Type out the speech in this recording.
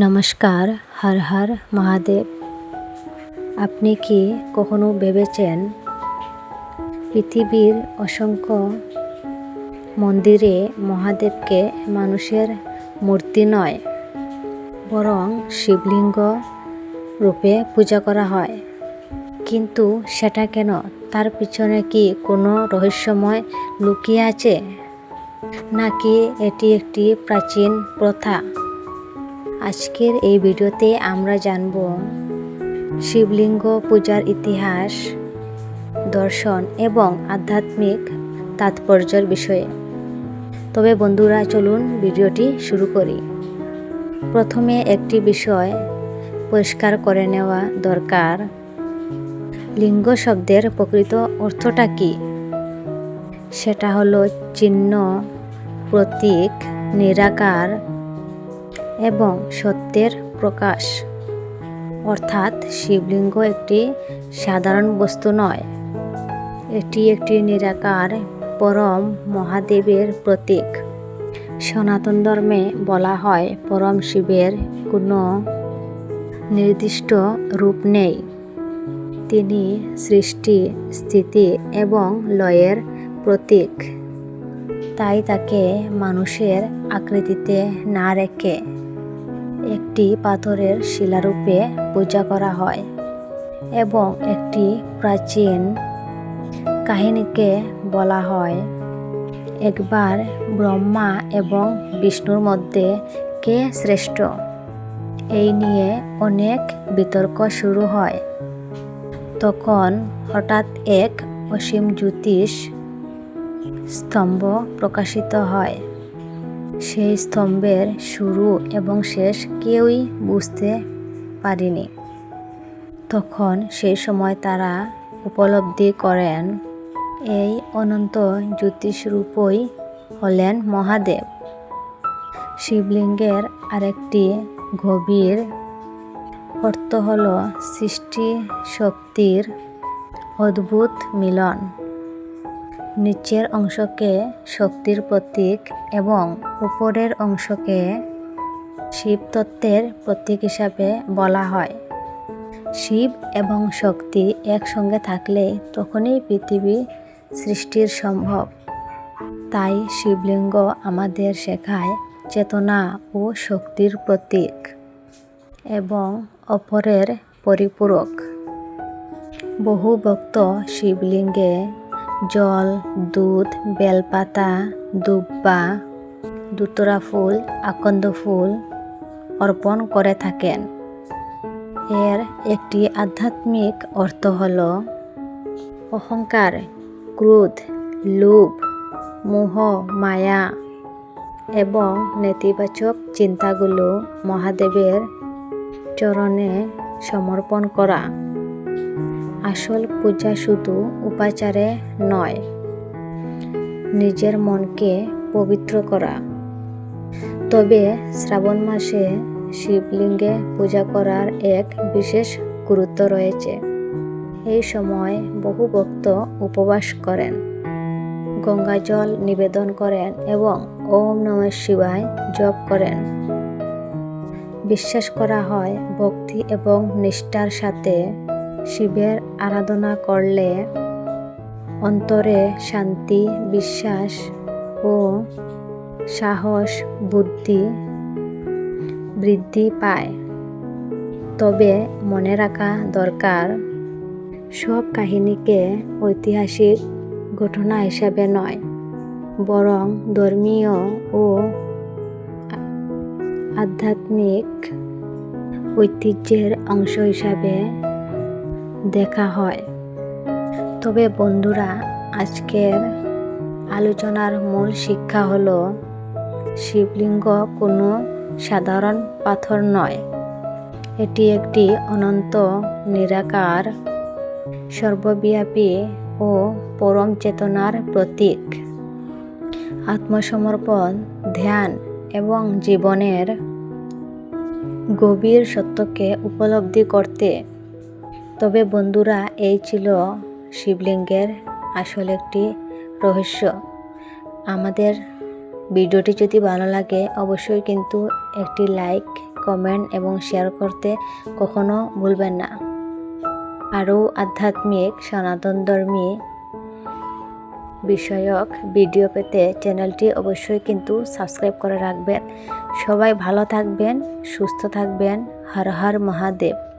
নমস্কার, হর হর মহাদেব। আপনি কি কখনো ভেবেছেন পৃথিবীর অসংখ্য মন্দিরে মহাদেবকে মানুষের মূর্তি নয়, বরং শিবলিঙ্গ রূপে পূজা করা হয়? কিন্তু সেটা কেন? তার পিছনে কি কোনো রহস্যময় লুকিয়ে আছে, নাকি এটি একটি প্রাচীন প্রথা? আজকের এই ভিডিওতে আমরা জানব শিবলিঙ্গ পূজার ইতিহাস, দর্শন এবং আধ্যাত্মিক তাৎপর্যের বিষয়ে। তবে বন্ধুরা, চলুন ভিডিওটি শুরু করি। প্রথমে একটি বিষয় পরিষ্কার করে নেওয়া দরকার। লিঙ্গ শব্দের প্রকৃত অর্থটা কী? সেটা হলো চিহ্ন, প্রতীক, নিরাকার এবং সত্যের প্রকাশ। অর্থাৎ শিবলিঙ্গ একটি সাধারণ বস্তু নয়, এটি একটি নিরাকার পরম মহাদেবের প্রতীক। সনাতন ধর্মে বলা হয় পরম শিবের কোনো নির্দিষ্ট রূপ নেই। তিনি সৃষ্টি, স্থিতি এবং লয়ের প্রতীক। তাই তাকে মানুষের আকৃতিতে না রেখে একটি পাথরের শিলারূপে পূজা করা হয়। এবং একটি প্রাচীন কাহিনীকে বলা হয়, একবার ব্রহ্মা এবং বিষ্ণুর মধ্যে কে শ্রেষ্ঠ, এই নিয়ে অনেক বিতর্ক শুরু হয়। তখন হঠাৎ এক অসীম জ্যোতিষ স্তম্ভ প্রকাশিত হয়। সেই স্তম্ভের শুরু এবং শেষ কেউই বুঝতে পারেনি। তখন সেই সময় তারা উপলব্ধি করেন, এই অনন্ত জ্যোতিষরূপই হলেন মহাদেব। শিবলিঙ্গের আরেকটি গভীর অর্থ হল সৃষ্টি শক্তির অদ্ভুত মিলন। নিচের অংশকে শক্তির প্রতীক এবং উপরের অংশকে শিবতত্ত্বের প্রতীক হিসাবে বলা হয়। শিব এবং শক্তি একসঙ্গে থাকলে তখনই পৃথিবী সৃষ্টির সম্ভব। তাই শিবলিঙ্গ আমাদের শেখায় চেতনা ও শক্তির প্রতীক এবং অপরের পরিপূরক। বহু ভক্ত শিবলিঙ্গে জল, দুধ, বেলপাতা, দুব্বা, ধুতরা ফুল, আকন্দ ফুল অর্পণ করে থাকেন। এর একটি আধ্যাত্মিক অর্থ হল অহংকার, ক্রোধ, লোভ, মোহ, মায়া এবং নেতিবাচক চিন্তাগুলো মহাদেবের চরণে সমর্পণ করা। আসল পূজা শুধু উপাচারে নয়, নিজের মনকে পবিত্র করা। তবে শ্রাবণ মাসে শিবলিঙ্গে পূজা করার এক বিশেষ গুরুত্ব রয়েছে। এই সময় বহু ভক্ত উপবাস করেন, গঙ্গা জল নিবেদন করেন এবং ওম নমঃ শিবায় জপ করেন। বিশ্বাস করা হয়, ভক্তি এবং নিষ্ঠার সাথে শিবের আরাধনা করলে অন্তরে শান্তি, বিশ্বাস ও সাহস, বুদ্ধি বৃদ্ধি পায়। তবে মনে রাখা দরকার, সব কাহিনীকে ঐতিহাসিক ঘটনা হিসাবে নয়, বরং ধর্মীয় ও আধ্যাত্মিক ঐতিহ্যের অংশ হিসাবে দেখা হয়। তবে বন্ধুরা, আজকের আলোচনার মূল শিক্ষা হল, শিবলিঙ্গ কোনো সাধারণ পাথর নয়, এটি একটি অনন্ত, নিরাকার, সর্বব্যাপী ও পরম চেতনার প্রতীক। আত্মসমর্পণ, ধ্যান এবং জীবনের গভীর সত্যকে উপলব্ধি করতে। তবে বন্ধুরা, এই ছিল শিবলিঙ্গের আসল একটি রহস্য। আমাদের ভিডিওটি যদি ভালো লাগে অবশ্যই কিন্তু একটি লাইক কমেন্ট এবং শেয়ার করতে কখনো ভুলবেন না। আরও আধ্যাত্মিক সনাতনধর্মী বিষয়ক ভিডিও পেতে চ্যানেলটি অবশ্যই কিন্তু সাবস্ক্রাইব করে রাখবেন। সবাই ভালো থাকবেন, সুস্থ থাকবেন। হর হর মহাদেব।